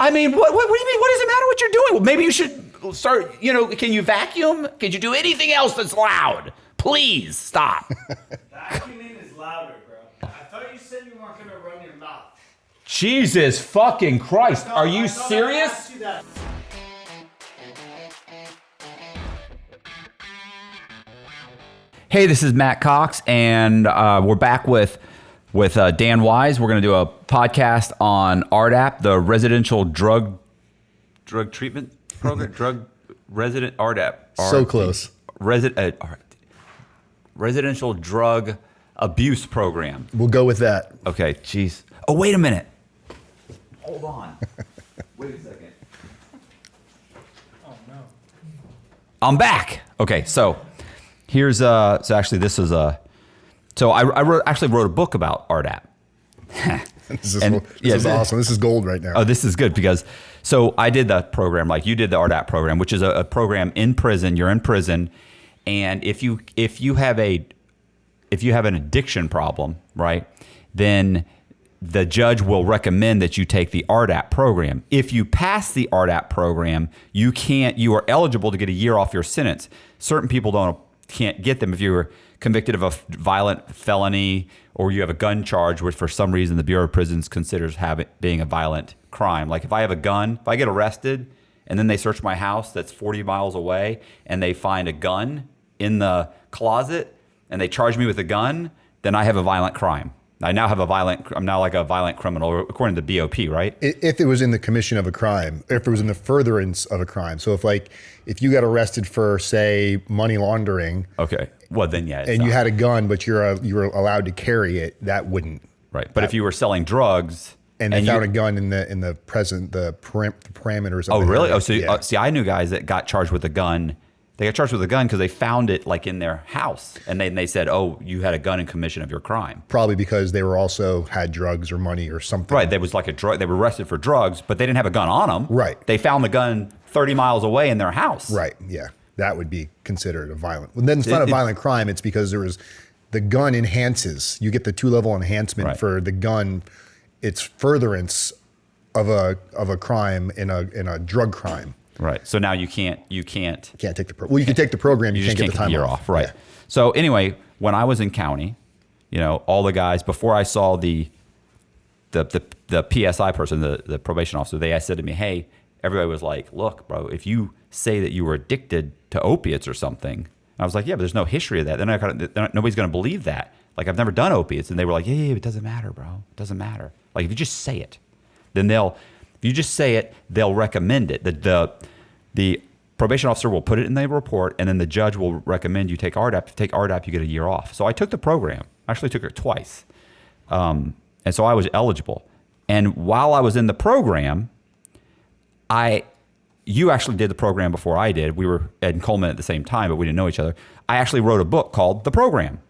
I mean, what do you mean? What does it matter what you're doing? Well, maybe you should start, can you vacuum? Can you do anything else that's loud? Please stop. Vacuuming is louder, bro. I thought you said you weren't going to run your mouth. Jesus fucking Christ. Are you serious? Hey, this is Matt Cox, and we're back with Dan Wise. We're going to do a podcast on Rdap, the residential drug treatment program. Rdap. So close. Residential drug abuse program. We'll go with that. Okay, jeez. Oh, wait a minute. Hold on. Wait a second. Oh, no. I'm back. Okay, so here's so actually this is so I actually wrote a book about Rdap. This is awesome. This is gold right now. Oh, this is good because so I did the program like you did the Rdap program, which is a program in prison. You're in prison, and if you have an addiction problem, right, then the judge will recommend that you take the Rdap program. If you pass the Rdap program, you are eligible to get a year off your sentence. Certain people can't get them if you were convicted of a violent felony or you have a gun charge, which for some reason the Bureau of Prisons considers being a violent crime. Like if I have a gun, if I get arrested and then they search my house that's 40 miles away and they find a gun in the closet and they charge me with a gun, then I have a violent crime. I'm now like a violent criminal according to the BOP, right? If it was in the commission of a crime, if it was in the furtherance of a crime. So if you got arrested for, say, money laundering. Okay. Well, then yeah. And you had a gun, but you were allowed to carry it, that wouldn't. Right. But if you were selling drugs. And they found a gun in the parameters of Oh, really? area. Oh, so see, I knew guys that got charged with a gun. They got charged with a gun because they found it like in their house, and they said, "Oh, you had a gun in commission of your crime." Probably because they were also had drugs or money or something. Right. There was like a drug. They were arrested for drugs, but they didn't have a gun on them. Right. They found the gun 30 miles away in their house. Right. Yeah. That would be considered a violent. Well, then it's not a violent crime. It's because the gun enhances. You get the 2-level enhancement for the gun. It's furtherance of a crime in a drug crime. Right. So now you can't take the program. Well, you can take the program. You can't get the time year off. Right. Yeah. So anyway, when I was in county, all the guys before I saw the PSI person, the probation officer, they said to me, "Hey," everybody was like, "Look, bro, if you say that you were addicted to opiates or something," and I was like, "Yeah, but there's no history of that. Nobody's going to believe that. Like I've never done opiates," and they were like, "Yeah, it doesn't matter, bro. It doesn't matter. Like if you just say it, then they'll recommend it. The probation officer will put it in the report, and then the judge will recommend you take Rdap. If you take Rdap, you get a year off." So I took the program. I actually took it twice. And so I was eligible. And while I was in the program, you actually did the program before I did. We were in Coleman at the same time, but we didn't know each other. I actually wrote a book called The Program.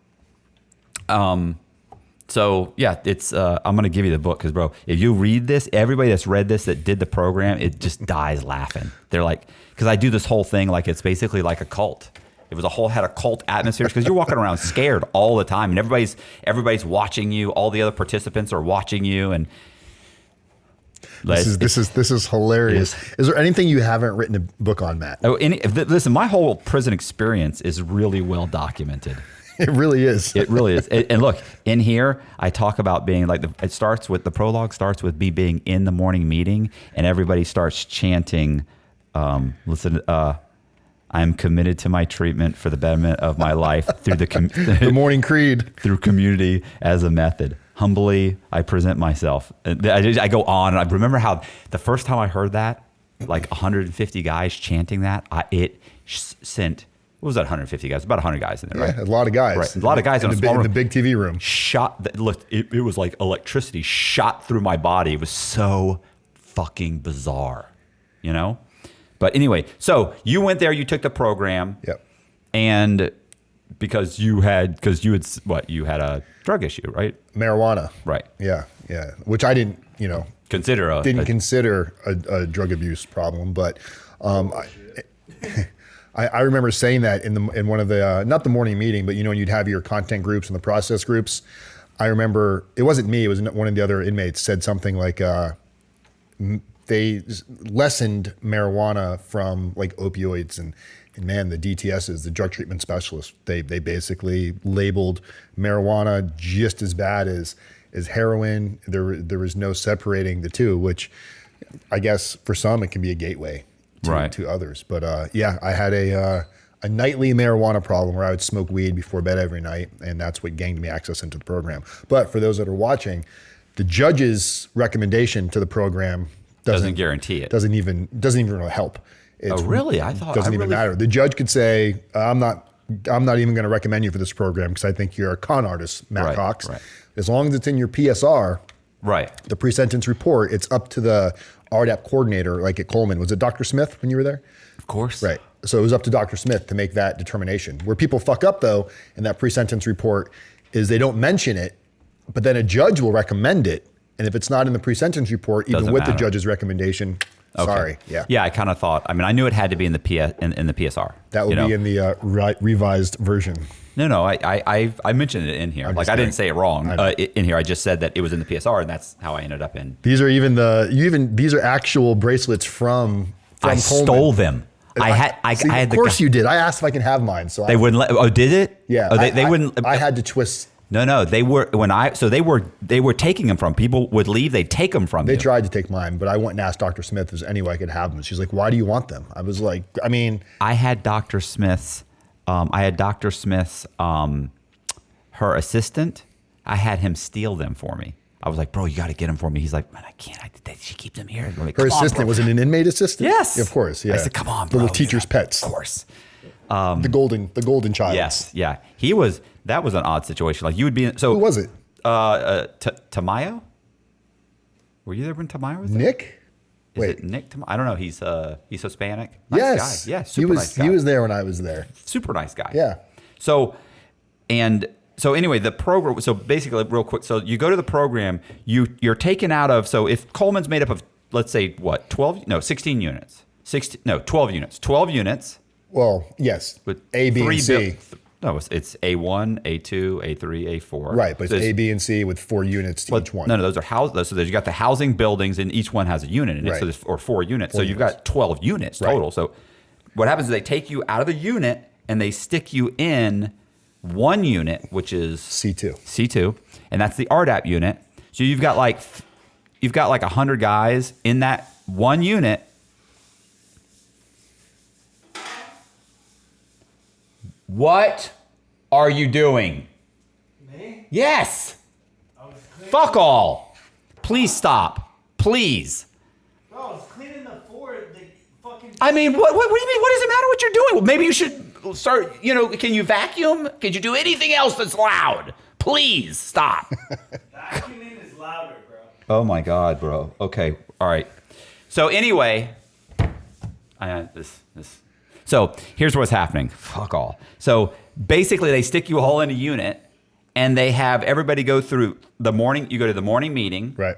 So yeah, it's I'm gonna give you the book because, bro, if you read this, everybody that's read this that did the program, it just dies laughing. They're like, because I do this whole thing like it's basically like a cult. It was had a cult atmosphere because you're walking around scared all the time, and everybody's watching you. All the other participants are watching you, and this is hilarious. Is there anything you haven't written a book on, Matt? Oh, listen, my whole prison experience is really well documented. It really is. It really is. And look, in here, I talk about being like, the prologue starts with me being in the morning meeting, and everybody starts chanting, listen, "I'm committed to my treatment for the betterment of my life through the morning creed, through community as a method. Humbly, I present myself." And I go on, and I remember how the first time I heard that, like 150 guys chanting that, it sent. What was that? 150 guys? About 100 guys in there, right? Yeah, a lot of guys. Right, a lot of guys in the big TV room. It was like electricity shot through my body. It was so fucking bizarre, But anyway, so you went there, you took the program. Yep. And because you had a drug issue, right? Marijuana. Right. Yeah. Which I didn't, consider a drug abuse problem, but I remember saying that in one of the not the morning meeting, but when you'd have your content groups and the process groups. I remember it wasn't me; it was one of the other inmates said something like, they lessened marijuana from like opioids and man, the DTSs, the drug treatment specialists, they basically labeled marijuana just as bad as heroin. There was no separating the two, which I guess for some it can be a gateway to others. But yeah, I had a nightly marijuana problem where I would smoke weed before bed every night, and that's what gained me access into the program. But for those that are watching, the judge's recommendation to the program doesn't guarantee it. Doesn't even really help. Oh, really? I thought doesn't even matter. The judge could say, I'm not even going to recommend you for this program because I think you're a con artist, Matt Cox. Right. As long as it's in your PSR, the pre-sentence report, it's up to the Rdap coordinator, like at Coleman. Was it Dr. Smith when you were there? Of course. Right. So it was up to Dr. Smith to make that determination. Where people fuck up, though, in that pre-sentence report is they don't mention it, but then a judge will recommend it. And if it's not in the pre-sentence report, even with the judge's recommendation, sorry. Yeah. Yeah, I kind of thought. I mean, I knew it had to be in the in the PSR. That will be in the revised version. No, I mentioned it in here. Like I didn't say it wrong in here. I just said that it was in the PSR, and that's how I ended up in. These are these are actual bracelets from I Coleman. Stole them. I had. Of course you did. I asked if I can have mine. So they wouldn't let. Oh, did it? Yeah. Oh, they wouldn't. I had to twist. No. They were they were taking them from people would leave. They'd take them from. They tried to take mine, but I went and asked Dr. Smith if there's any way I could have them. She's like, "Why do you want them?" I was like, "I mean, I had Dr. Smith's. Her assistant. I had him steal them for me. I was like, bro, you got to get them for me. He's like, man, I can't. She keeps them here. Like, her assistant was it an inmate assistant? Yes, of course. Yeah. I said, come on, bro. Little teacher's pets. Of course. The golden child. Yes, yeah. That was an odd situation. Like you would be. So who was it? Tamayo. Were you there when Tamayo was there? Nick. Is it Nick? I don't know. He's Hispanic. Nice guy. Yeah, nice guy. He was there when I was there. Super nice guy. Yeah. So anyway, the program. So basically, real quick. So you go to the program. You're taken out of. So if Coleman's made up of, let's say, what 16 units. 12 units. 12 units. Well, yes. With A, B, and C. No, it's A1, A2, A3, A4. Right, but it's A, B, and C with 4 units to each one. No, those are houses. So you got the housing buildings, and each one has a unit in it. So there's 4 units. So you've got 12 units total. So what happens is they take you out of the unit and they stick you in one unit, which is C2, and that's the Rdap unit. So you've got like 100 guys in that one unit. What are you doing? Me? Yes. Fuck all. Please stop. Please. Bro, I was cleaning the floor. The fucking. I mean, what do you mean? What does it matter what you're doing? Well, maybe you should start. Can you vacuum? Can you do anything else that's loud? Please stop. Vacuuming is louder, bro. Oh my God, bro. Okay. All right. So anyway, So here's what's happening. Fuck all. So basically, they stick you all in a unit, and they have everybody go through the morning. You go to the morning meeting, right?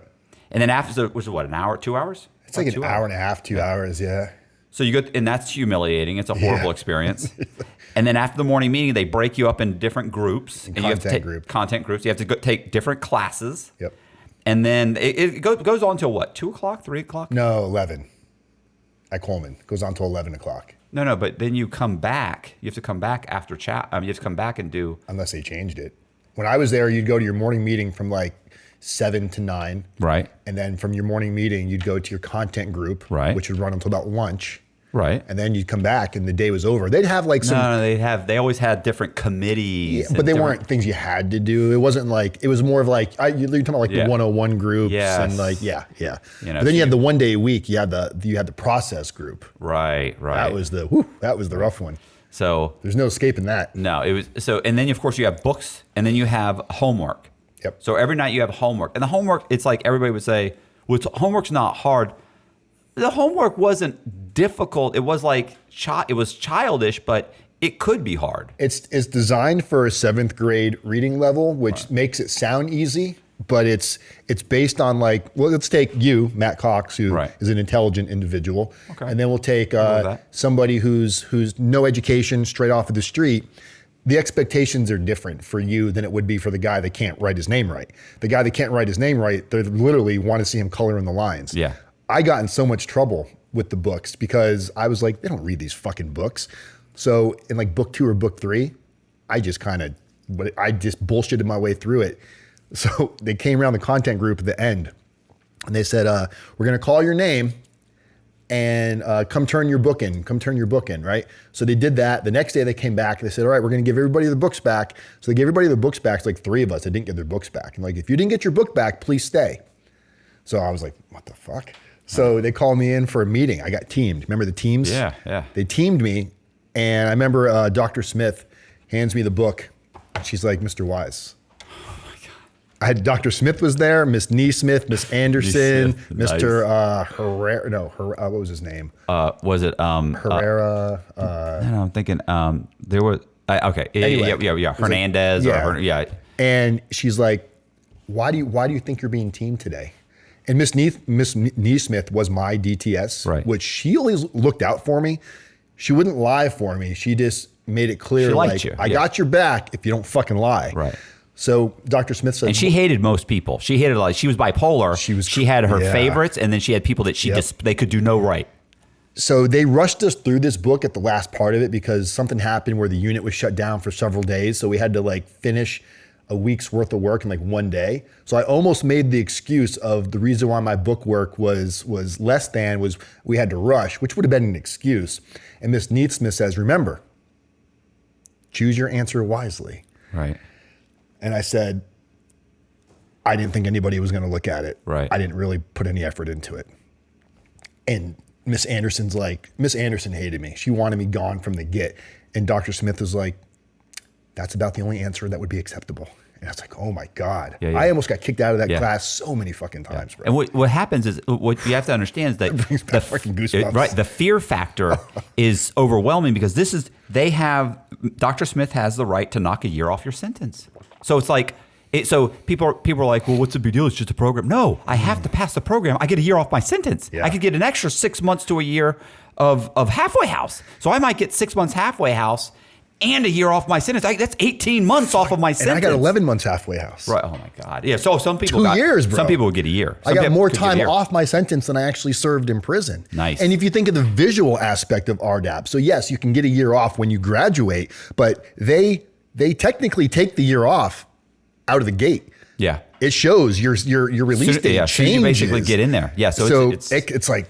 And then after, was it what, an hour, 2 hours? It's like an hour and a half, 2 hours, yeah. So you go, and that's humiliating. It's a horrible experience. And then after the morning meeting, they break you up in different groups. And you have to take content groups. You have to take different classes. Yep. And then it goes on till what, 2 o'clock, 3 o'clock? No, 11. At Coleman, it goes on till 11 o'clock. No, but then you come back. You have to come back after chat. You have to come back and do. Unless they changed it. When I was there, you'd go to your morning meeting from like 7 to 9. Right. And then from your morning meeting, you'd go to your content group, which would run until about lunch. Right. And then you'd come back and the day was over. They'd have like some. No, they always had different committees. Yeah, but they weren't things you had to do. It wasn't like, it was more of like, you're talking about like the 101 groups and like, yeah. But then you had the 1 day a week, you had the process group. Right. That was the rough one. So there's no escaping that. No, it was and then of course you have books and then you have homework. Yep. So every night you have homework. And the homework, it's like everybody would say, well, homework's not hard. The homework wasn't difficult. It was like it was childish, but it could be hard. It's designed for a 7th grade reading level, which makes it sound easy, but it's based on like, well, let's take you, Matt Cox, who is an intelligent individual, and then we'll take somebody who's no education, straight off of the street. The expectations are different for you than it would be for the guy that can't write his name right. The guy that can't write his name right, they literally want to see him color in the lines. Yeah. I got in so much trouble with the books because I was like, they don't read these fucking books. So in like book 2 or book 3, I just bullshitted my way through it. So they came around the content group at the end and they said, we're going to call your name and come turn your book in, right? So they did that. The next day they came back and they said, all right, we're going to give everybody the books back. So they gave everybody the books back. It's like 3 of us that didn't get their books back. And like, if you didn't get your book back, please stay. So I was like, what the fuck? So they called me in for a meeting. I got teamed. Remember the teams? Yeah. They teamed me. And I remember Dr. Smith hands me the book. She's like, Mr. Wise. Oh my God. I had Dr. Smith was there, Miss Neesmith, Miss Anderson, Mr. Herrera. No, what was his name? Was it Herrera? I'm thinking there was okay. Anyway, yeah. Hernandez. Like, And she's like, why do you think you're being teamed today? And Miss Neesmith was my DTS, right, which she always looked out for me. She wouldn't lie for me. She just made it clear, she liked like, you. I got your back if you don't fucking lie. Right. So Dr. Smith said, and she hated most people. She hated she was bipolar. She had her yeah. favorites, and then she had people that they could do no right. So they rushed us through this book at the last part of it because something happened where the unit was shut down for several days. So we had to like finish a week's worth of work in like one day. So I almost made the excuse of the reason why my book work was less than was we had to rush, which would have been an excuse. And Miss Neesmith says, remember, choose your answer wisely. Right. And I said, I didn't think anybody was going to look at it. Right. I didn't really put any effort into it. And Miss Anderson hated me. She wanted me gone from the get. And Dr. Smith was like, that's about the only answer that would be acceptable. And I was like, oh my God. Yeah. I almost got kicked out of that class so many fucking times, bro. And what happens is, what you have to understand is that brings back fucking goosebumps. Right, the fear factor is overwhelming because Dr. Smith has the right to knock a year off your sentence. So it's like, so people are like, well, what's the big deal? It's just a program. No, I have to pass the program. I get a year off my sentence. Yeah. I could get an extra 6 months to a year of halfway house. So I might get 6 months halfway house and a year off my sentence. That's 18 months off of my sentence. And I got 11 months halfway house. Right. Oh my God. Yeah. So some people 2 years, bro. Some people would get a year. I got more time off my sentence than I actually served in prison. Nice. And if you think of the visual aspect of Rdap, so yes, you can get a year off when you graduate, but they technically take the year off out of the gate. Yeah. It shows your release date changes. So you basically get in there. Yeah. So it's like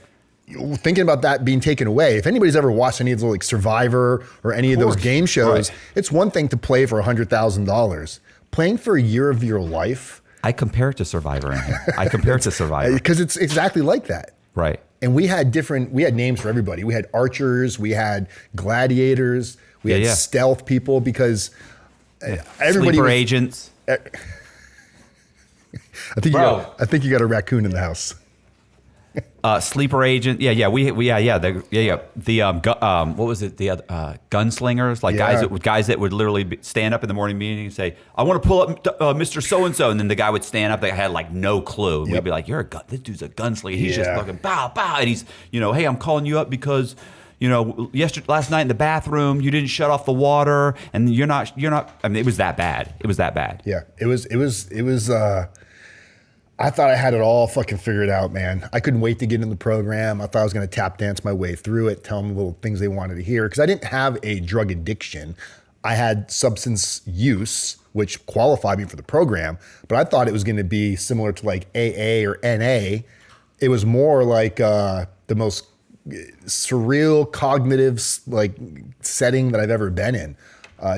thinking about that being taken away. If anybody's ever watched any of those like Survivor or any of those game shows, it's one thing to play for $100,000. Playing for a year of your life. I compare it to Survivor in here. I compare it to Survivor. Because it's exactly like that. Right. And we had names for everybody. We had archers, we had gladiators, we had stealth people because everybody Sleeper agents. I think you got a raccoon in the house. Sleeper agent. Yeah. What was it? The other gunslingers, like guys that would literally stand up in the morning meeting and say, "I want to pull up Mr. So and So," and then the guy would stand up that had like no clue. We'd be like, this dude's a gunslinger. He's just fucking bow, and he's hey, I'm calling you up because last night in the bathroom you didn't shut off the water, and you're not. I mean, it was that bad. It was that bad. Yeah, it was. I thought I had it all fucking figured out, man. I couldn't wait to get in the program. I thought I was going to tap dance my way through it, tell them little things they wanted to hear. Because I didn't have a drug addiction. I had substance use, which qualified me for the program. But I thought it was going to be similar to like AA or NA. It was more like the most surreal cognitive like setting that I've ever been in.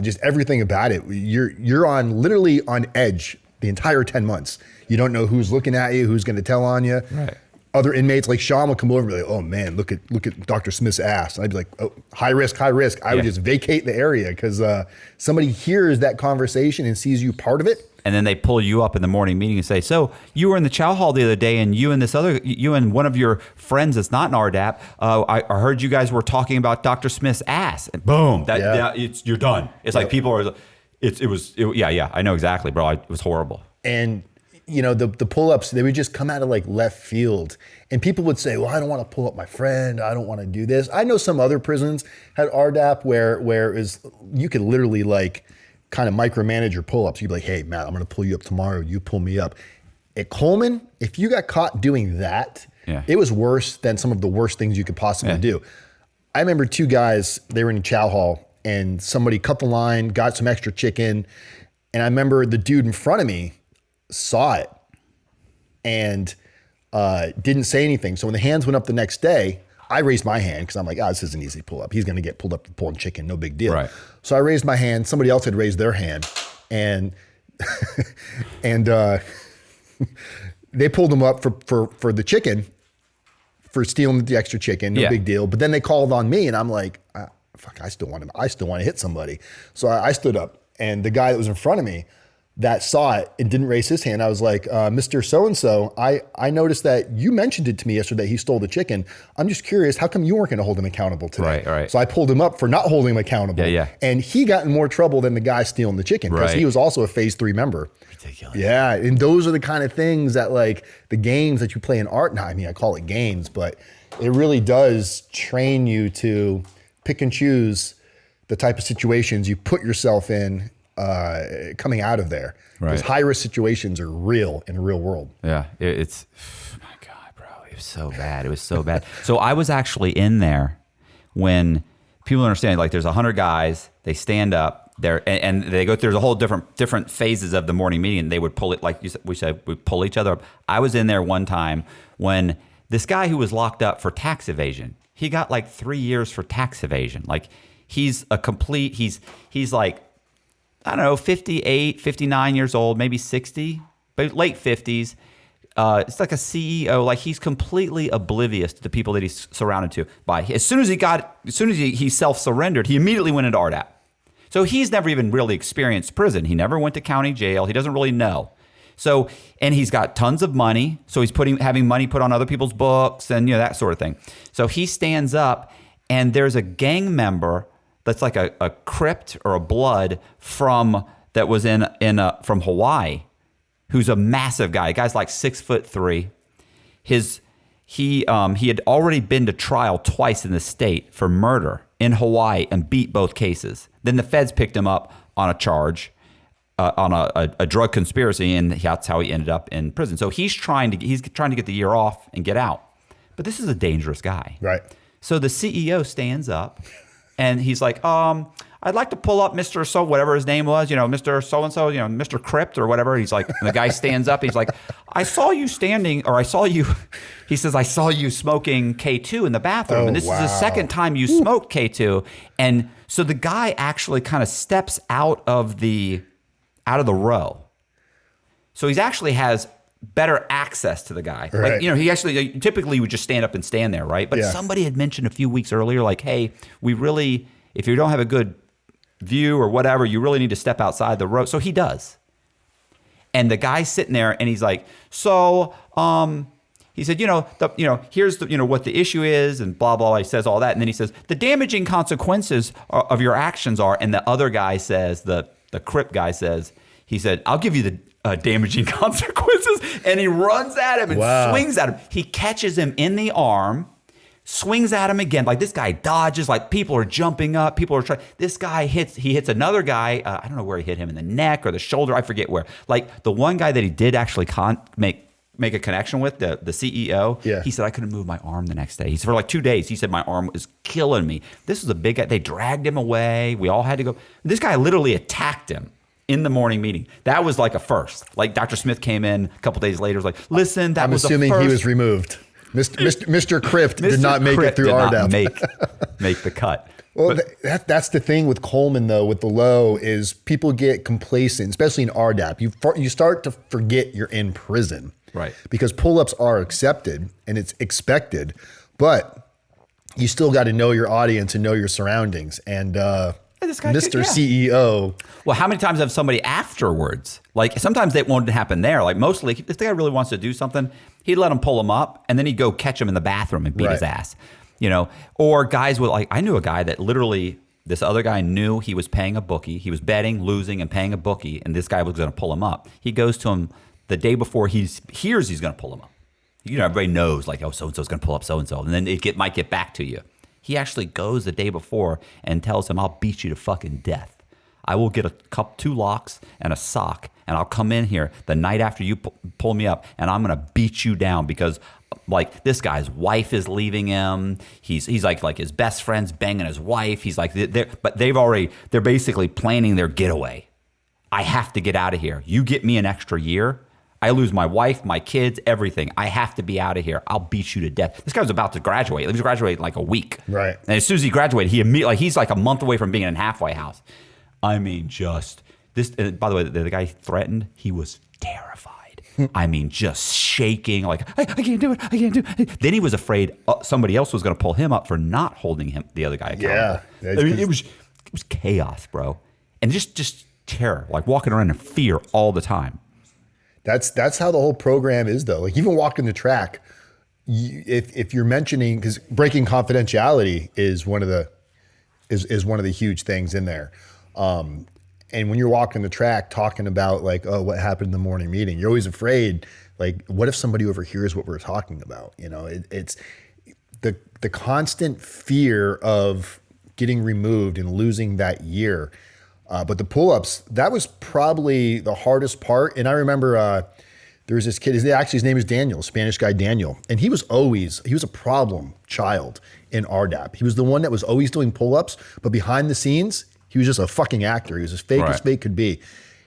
Just everything about it. You're literally on edge the entire 10 months. You don't know who's looking at you, who's going to tell on you. Right. Other inmates like Sean would come over and be like, "Oh man, look at Dr. Smith's ass." And I'd be like, "Oh, high risk, high risk." I would just vacate the area because somebody hears that conversation and sees you part of it. And then they pull you up in the morning meeting and say, "So you were in the chow hall the other day, and you and one of your friends that's not in Rdap, I heard you guys were talking about Dr. Smith's ass." And boom, you're done. It's like people are. I know exactly, bro. It was horrible. And the pull-ups, they would just come out of like left field. And people would say, well, I don't want to pull up my friend. I don't want to do this. I know some other prisons had Rdap where you could literally like kind of micromanage your pull-ups. You'd be like, hey, Matt, I'm going to pull you up tomorrow. You pull me up. At Coleman, if you got caught doing that, Yeah. It was worse than some of the worst things you could possibly do. I remember 2 guys, they were in chow hall, and somebody cut the line, got some extra chicken, and I remember the dude in front of me saw it and didn't say anything. So when the hands went up the next day, I raised my hand because I'm like, this is an easy pull up. He's going to get pulled up for pulling chicken, no big deal. Right. So I raised my hand. Somebody else had raised their hand, and they pulled him up for the chicken, for stealing the extra chicken, no big deal. But then they called on me, and I'm like, fuck, I still want to hit somebody. So I stood up, and the guy that was in front of me that saw it and didn't raise his hand, I was like, Mr. So-and-so, I noticed that you mentioned it to me yesterday, he stole the chicken. I'm just curious, how come you weren't going to hold him accountable today? Right. So I pulled him up for not holding him accountable. Yeah. And he got in more trouble than the guy stealing the chicken because he was also a phase 3 member. Ridiculous. Yeah, and those are the kind of things that, like, the games that you play in art. Now, I mean, I call it games, but it really does train you to pick and choose the type of situations you put yourself in coming out of there. Because high risk situations are real in the real world. Yeah, it's, my God, bro, it was so bad. It was so bad. So I was actually in there when people understand, like, there's 100 guys, they stand up there and they go through the whole different phases of the morning meeting. They would pull it, like we said, we pull each other up. I was in there one time when this guy who was locked up for tax evasion, he got like 3 years for tax evasion. Like, he's like, I don't know, 58, 59 years old, maybe 60, but late 50s. It's like a CEO. Like, he's completely oblivious to the people that he's surrounded by. As soon as he self-surrendered, he immediately went into Rdap. So he's never even really experienced prison. He never went to county jail. He doesn't really know. So, and he's got tons of money. So he's having money put on other people's books and, that sort of thing. So he stands up, and there's a gang member that's like a crypt or a blood from Hawaii, who's a massive guy. The guy's like 6'3". He had already been to trial twice in the state for murder in Hawaii and beat both cases. Then the feds picked him up on a charge, on a drug conspiracy, and that's how he ended up in prison. So he's trying to get the year off and get out. But this is a dangerous guy. Right. So the CEO stands up. And he's like, I'd like to pull up Mr. So, whatever his name was, Mr. So-and-so, Mr. Crypt or whatever. He's like, and the guy stands up. He's like, I saw you standing, or he says, I saw you smoking K2 in the bathroom. And this is the second time you smoked K2. And so the guy actually kind of steps out of the row. So he actually has better access to the guy. Right. Like, he actually typically would just stand up and stand there, right? But somebody had mentioned a few weeks earlier, like, hey, if you don't have a good view or whatever, you really need to step outside the road. So he does. And the guy's sitting there, and he's like, so, he said, here's what the issue is, and blah, blah, blah. He says all that. And then he says, the damaging consequences of your actions are, and the other guy says, the Crip guy says, he said, I'll give you the damaging consequences. And he runs at him and swings at him. He catches him in the arm, swings at him again. Like, this guy dodges, like, people are jumping up. People are trying. This guy hits another guy. I don't know where he hit him, in the neck or the shoulder. I forget where. Like, the one guy that he did actually make a connection with, the CEO, he said, I couldn't move my arm the next day. He said, for like 2 days, he said, my arm was killing me. This was a big guy. They dragged him away. We all had to go. This guy literally attacked him in the morning meeting. That was like a first. Like, Dr. Smith came in a couple days later, was like, listen, that was a first. I'm assuming he was removed. Mr. Crypt did not make it through Rdap. Make the cut. Well, that's the thing with Coleman, though, with the low, is people get complacent, especially in Rdap. You start to forget you're in prison. Right. Because pull-ups are accepted and it's expected, but you still got to know your audience and know your surroundings. And Mr. CEO. Well, how many times have somebody afterwards, like, sometimes that won't happen there. Like, mostly, if the guy really wants to do something, he'd let him pull him up, and then he'd go catch him in the bathroom and beat his ass. Or guys with, like, I knew a guy that literally, this other guy knew he was paying a bookie. He was betting, losing, and paying a bookie, and this guy was going to pull him up. He goes to him the day before he hears he's going to pull him up. Everybody knows, like, oh, so-and-so's going to pull up so-and-so, and then it might get back to you. He actually goes the day before and tells him, I'll beat you to fucking death. I will get 2 locks and a sock, and I'll come in here the night after you pull me up, and I'm going to beat you down because like this guy's wife is leaving him. He's like his best friend's banging his wife. He's like, they're basically planning their getaway. I have to get out of here. You get me an extra year, I lose my wife, my kids, everything. I have to be out of here. I'll beat you to death. This guy was about to graduate. He was graduating like a week. Right. And as soon as he graduated, he immediately, like, he's like a month away from being in a halfway house. I mean, just this. By the way, the guy threatened. He was terrified. I mean, just shaking. Like, I can't do it. I can't do it. Then he was afraid somebody else was going to pull him up for not holding him, the other guy accountable. Yeah. I mean, it was chaos, bro, and just terror, like walking around in fear all the time. That's how the whole program is, though. Like even walking the track, if you're mentioning, because breaking confidentiality is one of the huge things in there. And when you're walking the track, talking about like, oh, what happened in the morning meeting, you're always afraid. Like, what if somebody overhears what we're talking about? You know, it's the constant fear of getting removed and losing that year. But the pull-ups, that was probably the hardest part. And I remember there was this kid, his name is Daniel, Spanish guy Daniel. And he was a problem child in Rdap. He was the one that was always doing pull-ups, but behind the scenes, he was just a fucking actor. He was as fake as fake could be.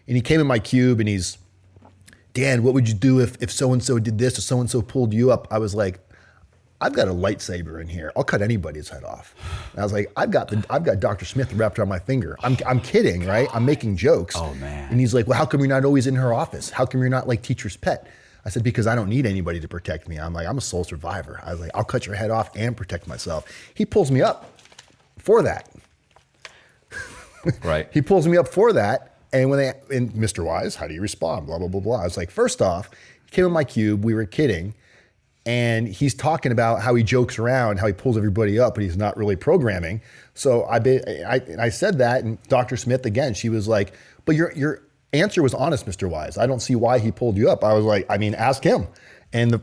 And he came in my cube and he's, Dan, what would you do if so-and-so did this or so-and-so pulled you up? I was like, I've got a lightsaber in here. I'll cut anybody's head off. And I was like, I've got Dr. Smith wrapped around my finger. I'm kidding, right? I'm making jokes. Oh man. And he's like, well, how come you're not always in her office? How come you're not like teacher's pet? I said, because I don't need anybody to protect me. I'm like, I'm a sole survivor. I was like, I'll cut your head off and protect myself. He pulls me up for that. Right. He pulls me up for that. And and Mr. Wise, how do you respond? Blah, blah, blah, blah. I was like, first off, he came in my cube. We were kidding. And he's talking about how he jokes around, how he pulls everybody up, but he's not really programming. So I said that, and Dr. Smith, again, she was like, but your answer was honest, Mr. Wise. I don't see why he pulled you up. I was like, I mean, ask him. And the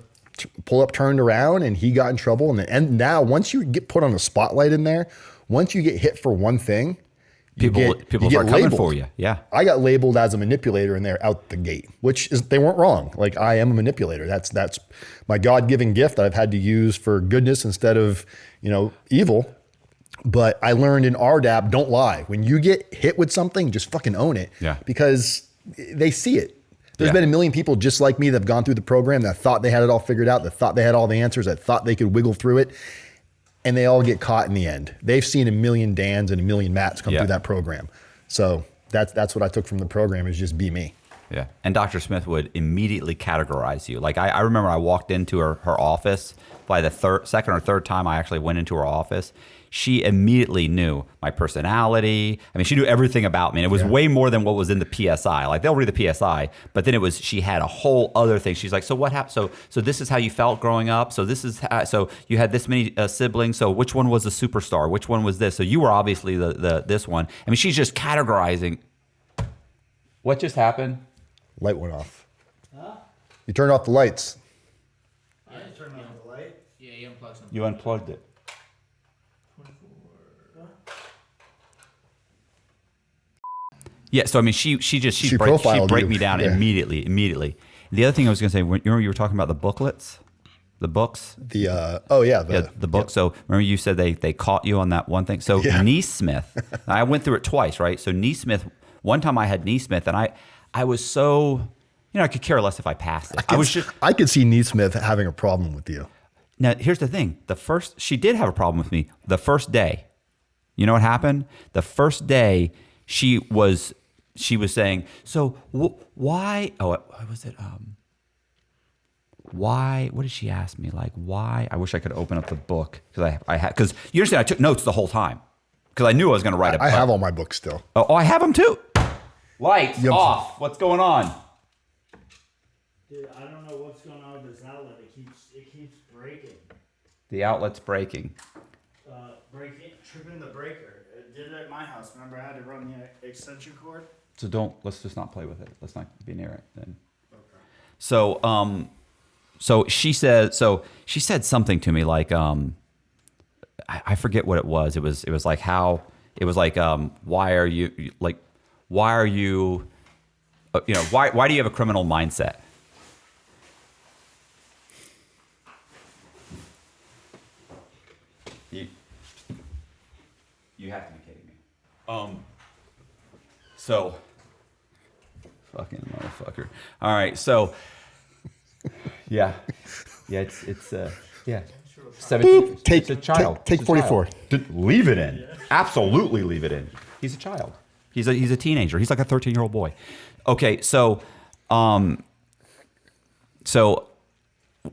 pull-up turned around, and he got in trouble. And now, once you get put on a spotlight in there, once you get hit for one thing, People start coming for you. Yeah. I got labeled as a manipulator in there out the gate, which is, they weren't wrong. Like, I am a manipulator. That's my God-given gift that I've had to use for goodness instead of, evil. But I learned in Rdap, don't lie. When you get hit with something, just fucking own it. Yeah. Because they see it. There's been a million people just like me that have gone through the program that thought they had it all figured out, that thought they had all the answers, that thought they could wiggle through it. And they all get caught in the end. They've seen a million Dans and a million Matts come through that program. So that's what I took from the program, is just be me. Yeah. And Dr. Smith would immediately categorize you. Like I remember I walked into her office by the second or third time I actually went into her office. She immediately knew my personality. I mean, she knew everything about me. And it was way more than what was in the PSI. Like, they'll read the PSI, but then she had a whole other thing. She's like, so what happened? So this is how you felt growing up. So this is so you had this many siblings. So which one was the superstar? Which one was this? So you were obviously this one. I mean, she's just categorizing. What just happened? Light went off. Huh? You turned off the lights. I didn't turn on the light. Yeah, you unplugged something. You unplugged it. Yeah, so I mean, she'd break me down immediately. The other thing I was going to say, remember you were talking about the booklets, the books. The book. Yep. So remember you said they caught you on that one thing. So Neesmith, I went through it twice, right? So Neesmith, one time I had Neesmith, and I was so, I could care less if I passed it. I could see Neesmith having a problem with you. Now here's the thing: she did have a problem with me the first day. You know what happened? The first day she was saying, so why, what was it? Why, what did she ask me? Like, why? I wish I could open up the book because you understand, I took notes the whole time because I knew I was going to write I have all my books still. Oh, I have them too. Lights off. What's going on? Dude, I don't know what's going on with this outlet. It keeps breaking. The outlet's breaking. Tripping the breaker. It did it at my house. Remember, I had to run the extension cord. So let's just not play with it. Let's not be near it then. Okay. So she said something to me like, I forget what it was. It was like why are you, why do you have a criminal mindset? You have to be kidding me. So, fucking motherfucker. All right, so, yeah, it's 17. It's a child. Take 44. Leave it in. Absolutely leave it in. He's a child. He's a teenager. He's like a 13-year-old boy. Okay, so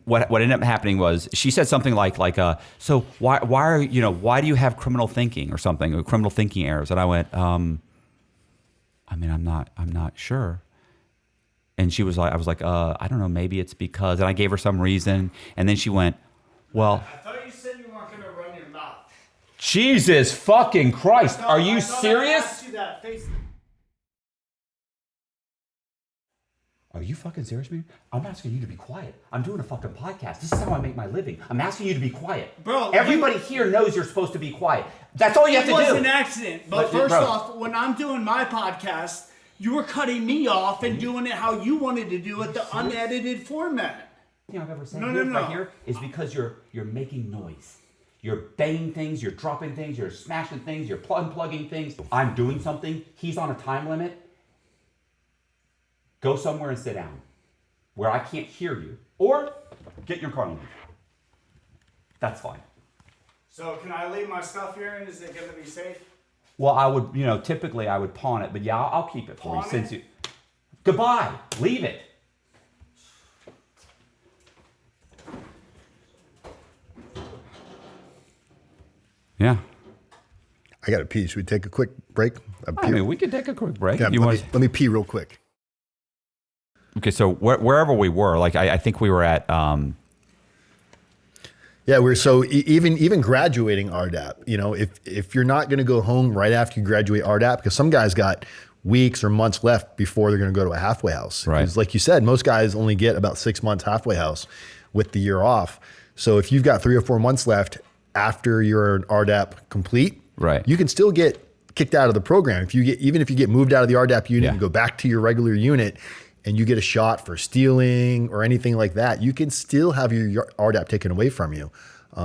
what ended up happening was she said something like so why do you have criminal thinking or something, or criminal thinking errors? And I went, I'm not sure. And she was like, I was like, I don't know, maybe it's because, and I gave her some reason, and then she went, well, I thought you said you weren't going to run your mouth. Jesus fucking Christ, are you serious? I asked you that face. Are you fucking serious, man? I'm asking you to be quiet. I'm doing a fucking podcast. This is how I make my living. I'm asking you to be quiet. Bro, everybody here knows you're supposed to be quiet. That's all you have to do. It was an accident. But first off, when I'm doing my podcast, you were cutting me off and doing it how you wanted to do it, the unedited format. The thing I've ever said No. right here is because you're making noise. You're banging things, you're dropping things, you're smashing things, you're unplugging things. I'm doing something. He's on a time limit. Go somewhere and sit down where I can't hear you. Or get in your car and leave. That's fine. So can I leave my stuff here and is it going to be safe? Well, I would, typically I would pawn it, but yeah, I'll keep it for you since you. Goodbye. Leave it. Yeah. I got to pee. Should we take a quick break? I mean, we can take a quick break. Yeah, let me pee real quick. Okay, so wherever we were, like I think we were at. Yeah, we're so even graduating Rdap. If you're not going to go home right after you graduate Rdap, because some guys got weeks or months left before they're going to go to a halfway house. Right. Because like you said, most guys only get about 6 months halfway house with the year off. So if you've got 3 or 4 months left after your Rdap complete, right, you can still get kicked out of the program. Even if you get moved out of the Rdap unit and go back to your regular unit, and you get a shot for stealing or anything like that, you can still have your Rdap taken away from you,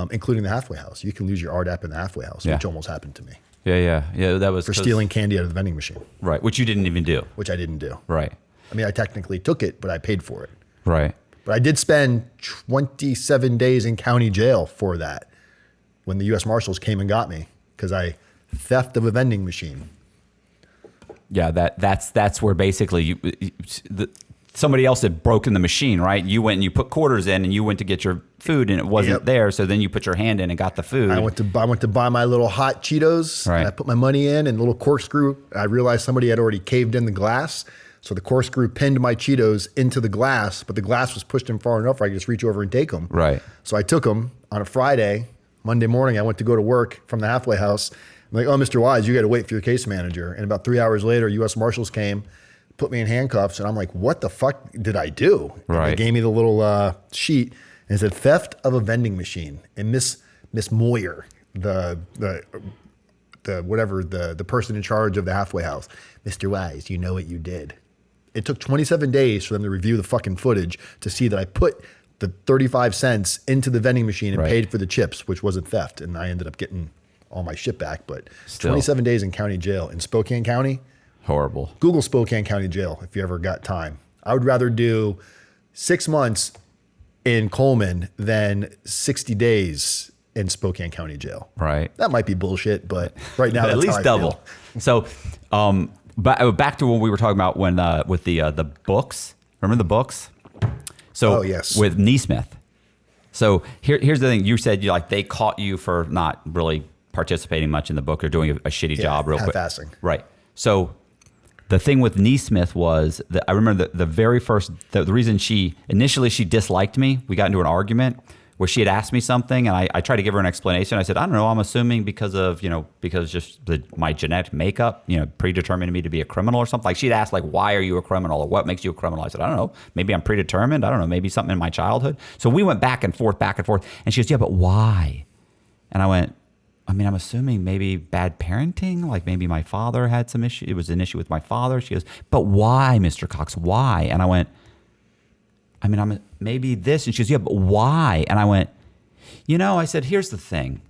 including the halfway house. You can lose your Rdap in the halfway house, which almost happened to me. Yeah. That was for stealing candy out of the vending machine. Right, which you didn't even do. Which I didn't do. Right. I mean, I technically took it, but I paid for it. Right. But I did spend 27 days in county jail for that when the U.S. Marshals came and got me because I theft of a vending machine. Yeah, that's where basically somebody else had broken the machine, right? You went and you put quarters in, and you went to get your food, and it wasn't there. So then you put your hand in and got the food. I went to buy my little hot Cheetos. Right. And I put my money in, and a little corkscrew. I realized somebody had already caved in the glass, so the corkscrew pinned my Cheetos into the glass, but the glass was pushed in far enough where I could just reach over and take them. Right. So I took them on a Friday. Monday morning, I went to go to work from the halfway house. I'm like, oh, Mr. Wise, you got to wait for your case manager. And about 3 hours later, U.S. Marshals came, put me in handcuffs, and I'm like, what the fuck did I do? And right. They gave me the little sheet, and it said theft of a vending machine. And Miss Moyer, the person in charge of the halfway house, Mr. Wise, you know what you did. It took 27 days for them to review the fucking footage to see that I put the 35 cents into the vending machine and paid for the chips, which wasn't theft. And I ended up getting all my shit back, but still. 27 days in county jail in Spokane County. Horrible. Google Spokane County Jail if you ever got time. I would rather do 6 months in Coleman than 60 days in Spokane County Jail. Right. That might be bullshit, but right now at that's least how I double. feel. So, back to what we were talking about when with the books. Remember the books? So yes. With Neesmith. So here's the thing. You said they caught you for not really participating much in the book or doing a shitty job real quick. Half-assing. Right. So the thing with Neesmith was that I remember the very first, the reason she disliked me, we got into an argument where she had asked me something, and I tried to give her an explanation. I said, I don't know, I'm assuming because just my genetic makeup, predetermined me to be a criminal or something. Like she'd asked, why are you a criminal, or what makes you a criminal? I said, I don't know, maybe I'm predetermined. I don't know, maybe something in my childhood. So we went back and forth, and she goes, yeah, but why? And I went, I'm assuming maybe bad parenting, like maybe my father had some issue. It was an issue with my father. She goes, but why, Mr. Cox, why? And I went, maybe this. And she goes, yeah, but why? And I went, I said, here's the thing.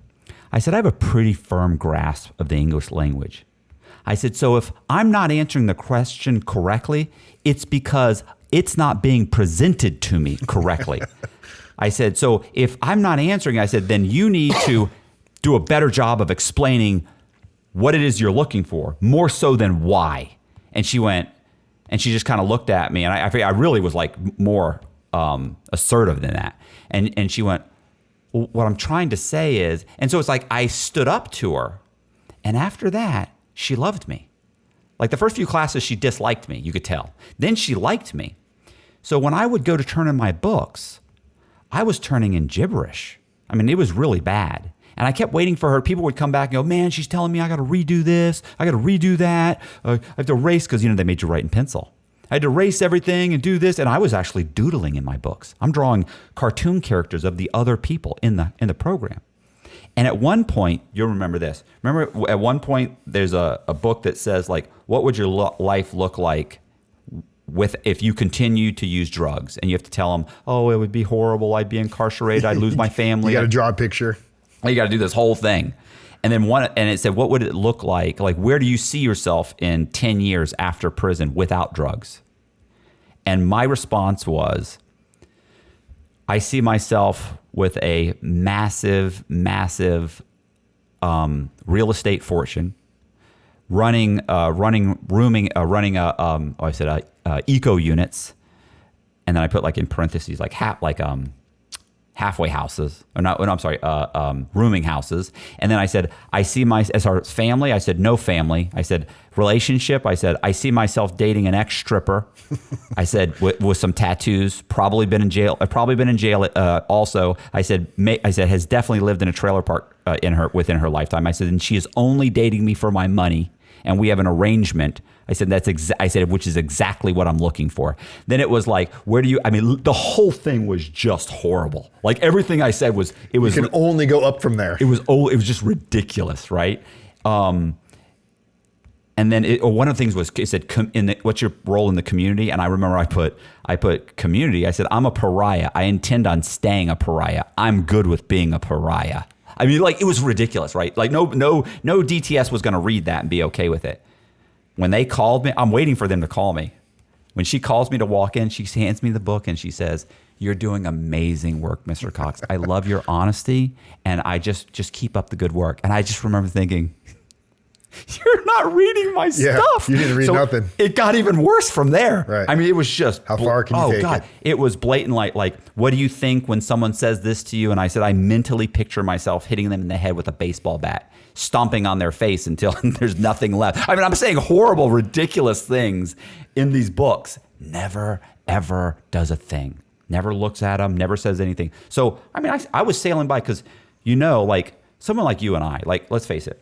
I said, I have a pretty firm grasp of the English language. I said, so if I'm not answering the question correctly, it's because it's not being presented to me correctly. I said, so if I'm not answering, I said, then you need to do a better job of explaining what it is you're looking for, more so than why. And she went, and she just kind of looked at me, and I really was like more assertive than that. And she went, well, what I'm trying to say is, and so it's like I stood up to her, and after that, she loved me. Like the first few classes, she disliked me, you could tell. Then she liked me. So when I would go to turn in my books, I was turning in gibberish. I mean, it was really bad. And I kept waiting for her. People would come back and go, man, she's telling me I got to redo this. I got to redo that. I have to erase, because, they made you write in pencil. I had to erase everything and do this. And I was actually doodling in my books. I'm drawing cartoon characters of the other people in the program. And at one point, you'll remember this. Remember, at one point, there's a book that says, like, what would your life look like if you continue to use drugs? And you have to tell them, oh, it would be horrible. I'd be incarcerated. I'd lose my family. You got to draw a picture. You got to do this whole thing. And then and it said, what would it look like? Like, where do you see yourself in 10 years after prison without drugs? And my response was, I see myself with a massive, massive real estate fortune, running eco units, and then I put like in parentheses like halfway houses, or not. No, I'm sorry, rooming houses. And then I said, I see as our family. I said no family. I said relationship. I said I see myself dating an ex-stripper. I said with some tattoos. Probably been in jail. I've probably been in jail. Also, I said has definitely lived in a trailer park within her lifetime. I said, and she is only dating me for my money, and we have an arrangement. I said, which is exactly what I'm looking for. Then it was like, the whole thing was just horrible. Like everything I said you can only go up from there. It was just ridiculous, right? And then one of the things was, it said, what's your role in the community? And I remember I put community. I said, I'm a pariah. I intend on staying a pariah. I'm good with being a pariah. I mean, like, it was ridiculous, right? Like no DTS was going to read that and be okay with it. When they called me, I'm waiting for them to call me. When she calls me to walk in, she hands me the book and she says, you're doing amazing work, Mr. Cox. I love your honesty, and I just keep up the good work. And I just remember thinking, you're not reading my stuff. You didn't read nothing. It got even worse from there. Right. I mean, it was just, how far can you take it? It was blatant, like, what do you think when someone says this to you? And I said, I mentally picture myself hitting them in the head with a baseball bat, stomping on their face until there's nothing left. I mean, I'm saying horrible, ridiculous things in these books. Never, ever does a thing. Never looks at them, never says anything. So, I mean, I was sailing by because, like, someone like you and I, like, let's face it,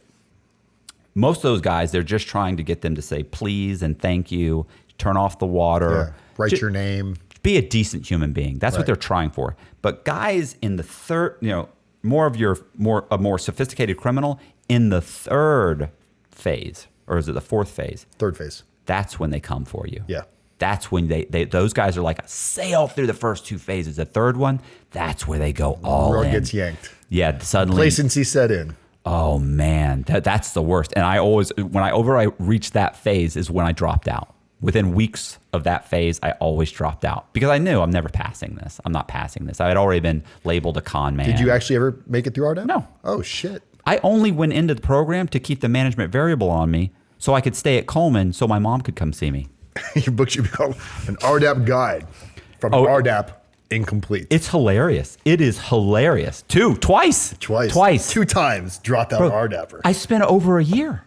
most of those guys, they're just trying to get them to say please and thank you, turn off the water. Yeah. Write your name. Be a decent human being. That's what they're trying for. But guys in the third, a more sophisticated criminal in the third phase, or is it the fourth phase? Third phase. That's when they come for you. Yeah. That's when those guys are like sail through the first two phases. The third one, that's where they go all in. Rug gets yanked. Yeah, suddenly. Complacency set in. Oh man, that's the worst. And I always, when I reached that phase is when I dropped out. Within weeks of that phase, I always dropped out because I knew I'm never passing this. I'm not passing this. I had already been labeled a con man. Did you actually ever make it through Rdap? No. Oh shit. I only went into the program to keep the management variable on me so I could stay at Coleman so my mom could come see me. Your book should be called An Rdap Guide from Rdap Incomplete. It's hilarious. It is hilarious. Twice. 2 times dropped out of Rdapper. I spent over a year.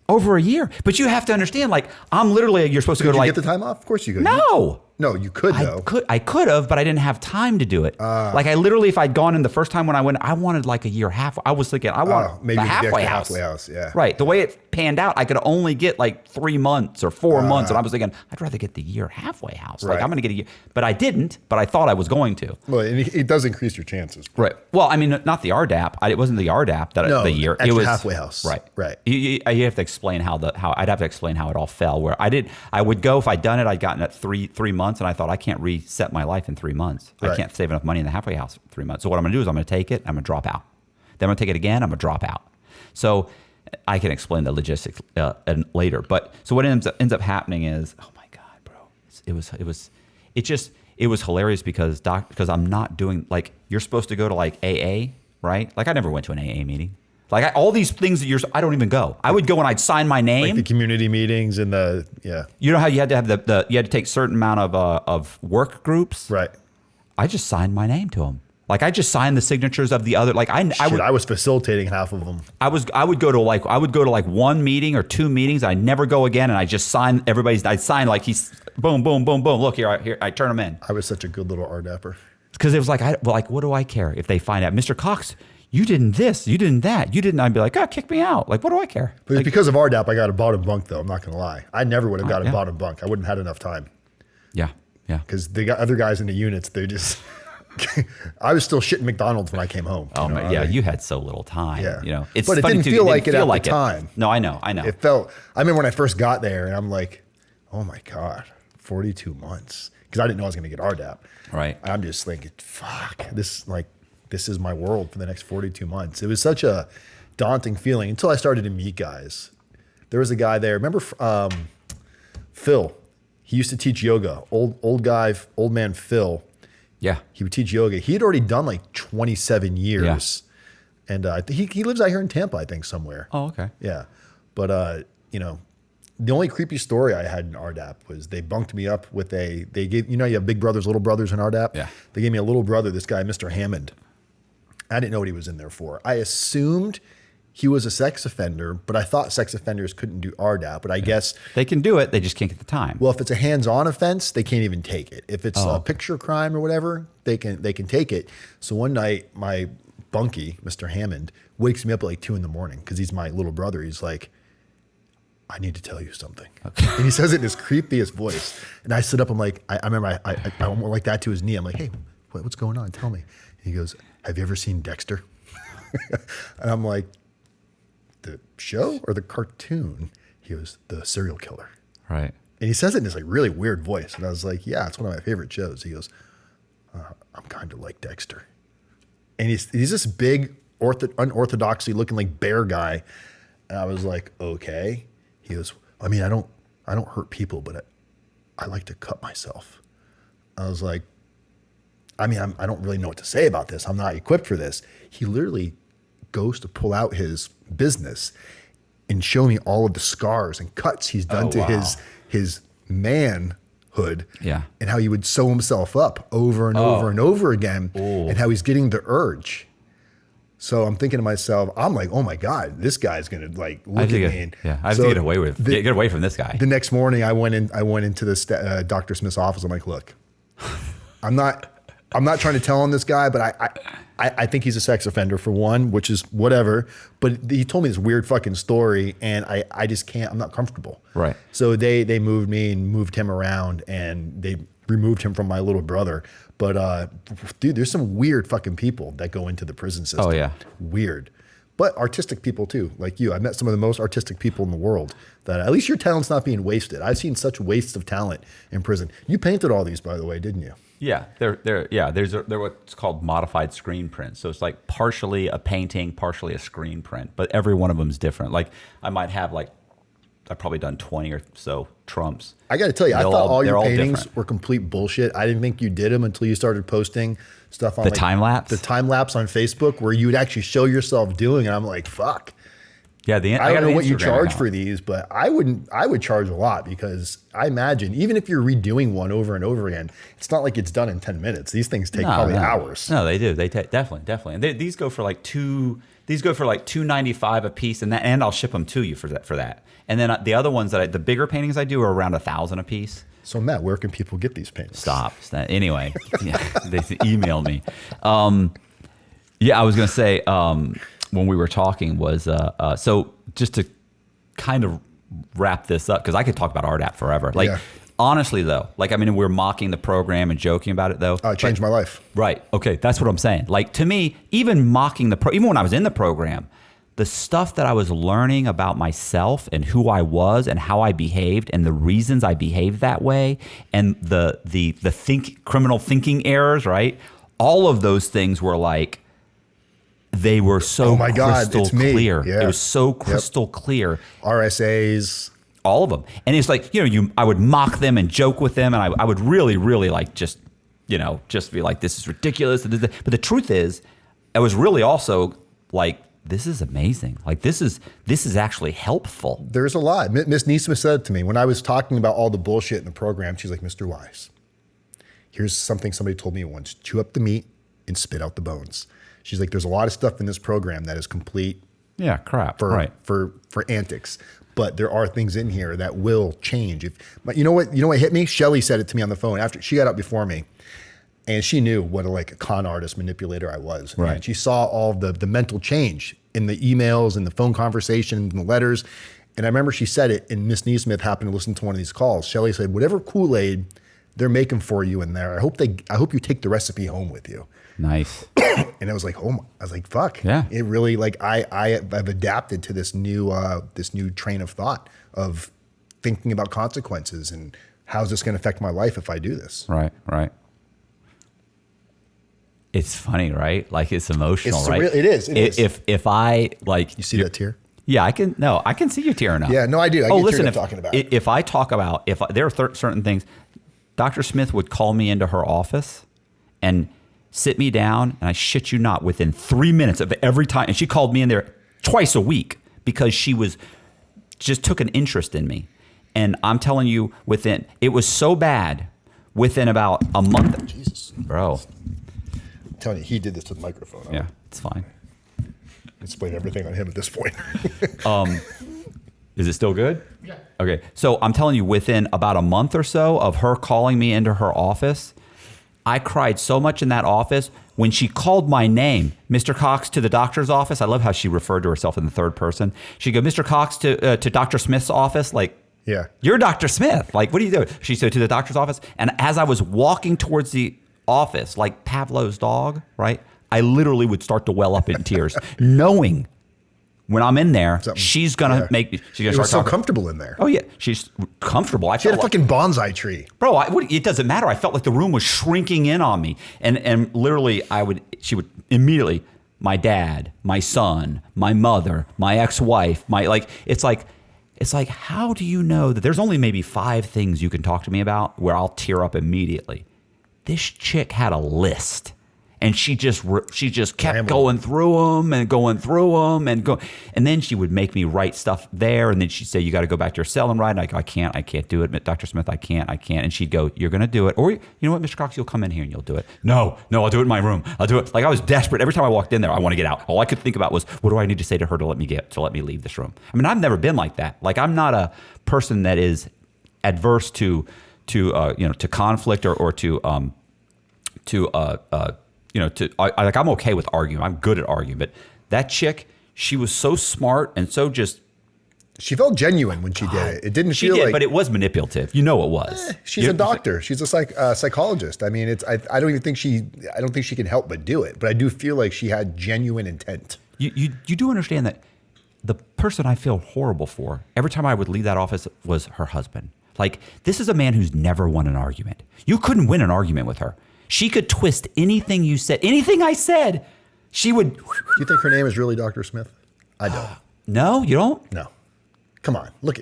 But you have to understand, like, I'm literally, you're supposed to go to, like. Did you get the time off? Of course you could. No. No, you could though. I could have, but I didn't have time to do it. Like I literally, if I'd gone in the first time when I went, I wanted like a year half. I was thinking I want maybe the halfway house. Halfway house, yeah. Right. The way it panned out, I could only get like 3 months or 4 months, and I was thinking I'd rather get the year halfway house. Like I'm going to get a year, but I didn't. But I thought I was going to. Well, and it does increase your chances. Right. Well, I mean, not the Rdap. It wasn't the Rdap that the year. Extra It was halfway house. Right. Right. You have to explain how I'd have to explain how it all fell. Where I would go if I'd done it. I'd gotten it 3 months, and I thought I can't reset my life in 3 months. Right. I can't save enough money in the halfway house in 3 months. So what I'm going to do is I'm going to take it. I'm going to drop out. Then I'm going to take it again. I'm going to drop out. So I can explain the logistics later. But so what ends up happening is, oh my God, bro, it was hilarious because I'm not doing, like, you're supposed to go to like AA, right? Like I never went to an AA meeting. Like all these things that I don't even go. I would go and I'd sign my name. Like the community meetings and You know how you had to have you had to take certain amount of work groups? Right. I just signed my name to them. Like I just signed the signatures of the other. Like I was facilitating half of them. I would go to like one meeting or two meetings. I never go again, and I just sign everybody's. I sign like he's boom, boom, boom, boom. Look here, I turn them in. I was such a good little Rdapper. Because it was like, what do I care if they find out, Mr. Cox, you didn't this, you didn't that, you didn't. I'd be like, kick me out. Like, what do I care? But like, it's because of Rdap, I got a bottom bunk though. I'm not gonna lie. I never would have got a bottom bunk. I wouldn't have had enough time. Yeah. Because they got other guys in the units. They just. I was still shitting McDonald's when I came home. Oh man, yeah, you had so little time. Yeah, it's but it funny didn't feel like it at the time. No, I know. It felt. I remember when I first got there, and I'm like, oh my God, 42 months, because I didn't know I was going to get Rdap. Right. I'm just thinking, fuck, this is my world for the next 42 months. It was such a daunting feeling until I started to meet guys. There was a guy there. Remember Phil? He used to teach yoga. Old man Phil. Yeah. He would teach yoga. He had already done like 27 years. Yeah. And he lives out here in Tampa, I think, somewhere. Oh, okay. Yeah. But, the only creepy story I had in Rdap was they bunked me up with they gave, you have big brothers, little brothers in Rdap? Yeah. They gave me a little brother, this guy, Mr. Hammond. I didn't know what he was in there for. I assumed he was a sex offender, but I thought sex offenders couldn't do Rdap. But I guess they can do it. They just can't get the time. Well, if it's a hands-on offense, they can't even take it. If it's a picture crime or whatever, they can take it. So one night, my bunkie, Mr. Hammond, wakes me up at like 2 a.m. because he's my little brother. He's like, I need to tell you something. Okay. And he says it in his creepiest voice. And I sit up. I'm like, I remember I went like that to his knee. I'm like, hey, what's going on? Tell me. And he goes, have you ever seen Dexter? And I'm like, the show or the cartoon? He goes, the serial killer. Right. And he says it in this like really weird voice. And I was like, yeah, it's one of my favorite shows. He goes, I'm kind of like Dexter. And he's this big, unorthodoxly looking like bear guy. And I was like, okay. He goes, I mean, I don't hurt people, but I like to cut myself. I was like, I mean, I don't really know what to say about this. I'm not equipped for this. He literally goes to pull out his business and show me all of the scars and cuts he's done to his manhood. Yeah. And how he would sew himself up over and over and over again. Ooh. And how he's getting the urge. So I'm thinking to myself, I'm like, oh my God, this guy's gonna like look at me. I have to get away from this guy. The next morning, I went into the Dr. Smith's office. I'm like, look, I'm not trying to tell on this guy, but I think he's a sex offender for one, which is whatever. But he told me this weird fucking story, and I just can't. I'm not comfortable. Right. So they moved me and moved him around, and they removed him from my little brother. But dude, there's some weird fucking people that go into the prison system. Oh yeah, weird. But artistic people too, like you. I've met some of the most artistic people in the world. That at least your talent's not being wasted. I've seen such wastes of talent in prison. You painted all these, by the way, didn't you? Yeah, they're what's called modified screen prints. So it's like partially a painting, partially a screen print, but every one of them is different. Like I might have I've probably done 20 or so Trumps. I got to tell you, I thought all your paintings were complete bullshit. I didn't think you did them until you started posting stuff on the time lapse. The time lapse on Facebook, where you would actually show yourself doing it. I'm like, fuck. Yeah, I don't know what you charge for these, but I would charge a lot, because I imagine even if you're redoing one over and over again, it's not like it's done in 10 minutes. These things take probably hours. No, they do. They definitely. And these go for like $295 a piece, and I'll ship them to you for that. And then the other ones the bigger paintings I do are around $1,000 a piece. So Matt, where can people get these paintings? Stop. Anyway, they emailed me. I was gonna say when we were talking was so just to kind of wrap this up, because I could talk about Rdap forever. Honestly though, we're mocking the program and joking about it though. It changed my life. Right. Okay. That's what I'm saying. Like to me, even mocking even when I was in the program, the stuff that I was learning about myself and who I was and how I behaved and the reasons I behaved that way and the criminal thinking errors, right? All of those things were like, they were so oh my God, crystal it's me. clear. Yeah. It was so crystal clear. RSAs. All of them. And it's like, I would mock them and joke with them. And I would really, really like just be like, this is ridiculous. But the truth is, I was really also like, this is amazing. Like, this is actually helpful. There's a lot. Miss Neesmith said to me when I was talking about all the bullshit in the program, she's like, Mr. Wise, here's something somebody told me once: chew up the meat and spit out the bones. She's like, there's a lot of stuff in this program that is complete crap for antics. But there are things in here that will change. But you know what hit me? Shelly said it to me on the phone after she got up before me. And she knew what a con artist manipulator I was. Right. And she saw all the mental change in the emails and the phone conversations and the letters. And I remember she said it, and Miss Neesmith happened to listen to one of these calls. Shelly said, whatever Kool-Aid they're making for you in there, I hope you take the recipe home with you. Nice. And I was like, fuck. Yeah. It really, I've adapted to this new train of thought of thinking about consequences and how's this going to affect my life if I do this. Right. It's funny, right? Like, it's emotional, It's right? surreal. It is. If I like, You see that tear? yeah, I can see you tearing up. Yeah, no, I do. I get teared up talking about it. If I talk about, there are certain things, Dr. Smith would call me into her office and sit me down, and I shit you not, within 3 minutes of every time, and she called me in there twice a week because she just took an interest in me. And I'm telling you, it was so bad, within about a month. Jesus. Bro. I'm telling you, he did this to the microphone. Yeah, it's fine. Let's blame everything on him at this point. Is it still good? Yeah. Okay. So I'm telling you, within about a month or so of her calling me into her office, I cried so much in that office when she called my name, Mr. Cox, to the doctor's office. I love how she referred to herself in the third person. She'd go, Mr. Cox, to Dr. Smith's office. Like, Yeah. You're Dr. Smith. Like, what are you doing? She said, to the doctor's office. And as I was walking towards the office, like Pavlov's dog, right? I literally would start to well up in tears, knowing when I'm in there, she's gonna make me. She's gonna It start was so talking. comfortable in there. Oh yeah, she's comfortable. I She had felt a fucking bonsai tree. bro. It doesn't matter. I felt like the room was shrinking in on me, and literally, she would immediately. My dad, my son, my mother, my ex-wife, it's like, how do you know that there's only maybe 5 things you can talk to me about where I'll tear up immediately? This chick had a list. And she just kept going through them and then she would make me write stuff there, and then she'd say, you got to go back to your cell and write. And I go, I can't do it, Dr. Smith, I can't. And she'd go, you're going to do it, or you know what, Mr. Cox, you'll come in here and you'll do it. No, I'll do it in my room. I'll do it. Like, I was desperate every time I walked in there. I want to get out. All I could think about was, what do I need to say to her to let me leave this room? I mean, I've never been like that. Like, I'm not a person that is adverse to conflict or I'm okay with arguing. I'm good at arguing. But that chick, she was so smart and so just. She felt genuine when she did it. It didn't feel like. But it was manipulative. You know it was. She's a doctor. She's a psychologist. I mean, I don't think she can help but do it. But I do feel like she had genuine intent. You do understand that the person I feel horrible for every time I would leave that office was her husband. Like, this is a man who's never won an argument. You couldn't win an argument with her. She could twist anything you said, anything I said. She would. Do you think her name is really Dr. Smith? I don't. No, you don't? No. Come on, look.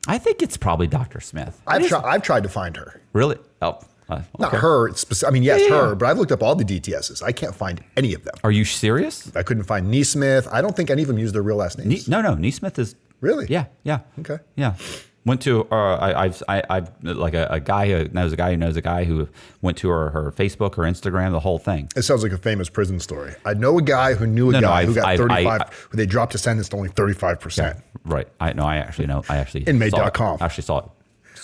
I think it's probably Dr. Smith. I've tried to find her. Really? Oh, okay. Not her. I mean, yes, Yeah. her. But I've looked up all the DTSs. I can't find any of them. Are you serious? I couldn't find Neesmith. I don't think any of them use their real last names. No, Neesmith is Really? Yeah. Okay. Yeah. Went to I've like a guy who knows a guy who went to her Facebook or Instagram, the whole thing. It sounds like a famous prison story. I know a guy who knew a guy who got 35. Who they dropped his sentence to only 35%. Yeah, right. I actually know. Inmate.com. I actually saw it.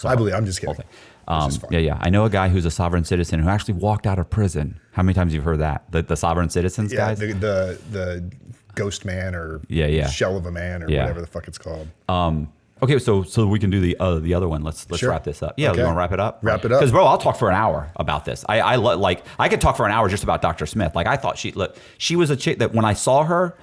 I believe. I'm just kidding. Yeah. I know a guy who's a sovereign citizen who actually walked out of prison. How many times you've heard that? The sovereign citizens guys? The ghost man or shell of a man or whatever the fuck it's called. Okay, so we can do the other one. Let's Sure. wrap this up. Yeah, Okay. you want to wrap it up? Wrap it up. Because bro, I'll talk for an hour about this. I could talk for an hour just about Dr. Smith. Like, I thought she was a chick that when I saw her,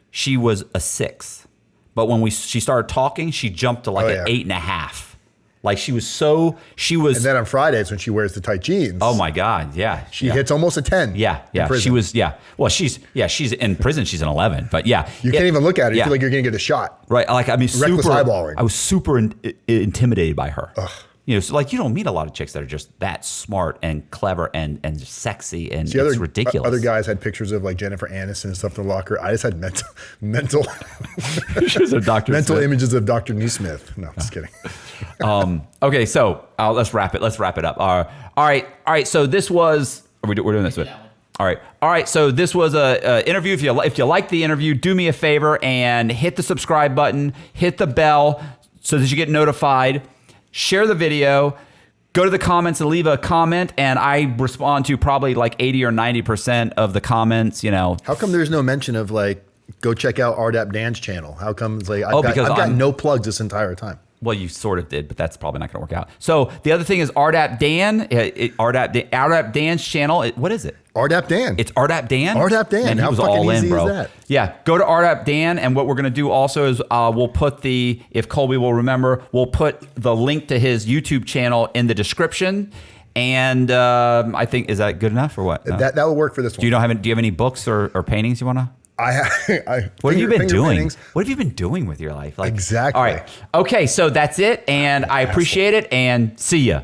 she was a 6, but when she started talking, she jumped to like an 8.5. Like she was. And then on Fridays when she wears the tight jeans. Oh my God. Yeah. She hits almost a 10. Yeah. Yeah. She was, Well, she's in prison. She's an 11, but yeah. You can't even look at her. You feel like you're going to get a shot. Right. Like, I mean, Reckless eyeballing. I was super intimidated by her. Ugh. You know, so like you don't meet a lot of chicks that are just that smart and clever and sexy, and it's ridiculous. Other guys had pictures of like Jennifer Aniston and stuff in the locker. I just had mental pictures of Dr. mental Smith. images of Dr. Neesmith. No, just kidding. Okay, so let's wrap it up. All right. So this was we're doing this. All right. So this was a interview. If you like the interview, do me a favor and hit the subscribe button, hit the bell so that you get notified. Share the video, go to the comments and leave a comment, and I respond to probably like 80 or 90% of the comments, you know. How come there's no mention of like, go check out Rdap Dan's channel? How come it's like, I've got no plugs this entire time? Well, you sort of did, but that's probably not going to work out. So the other thing is Rdap Dan, Rdap Dan's channel. What is it? Rdap Dan. It's Rdap Dan? Rdap Dan. Man, he was all in, bro. That? Yeah, go to Rdap Dan, and what we're going to do also is we'll put if Colby will remember, we'll put the link to his YouTube channel in the description. And I think, is that good enough or what? That will work for this one. Do you have any books or paintings you want to? What have you been doing? Paintings. What have you been doing with your life? Like, exactly. All right. Okay, so that's it, and I appreciate it, and see ya.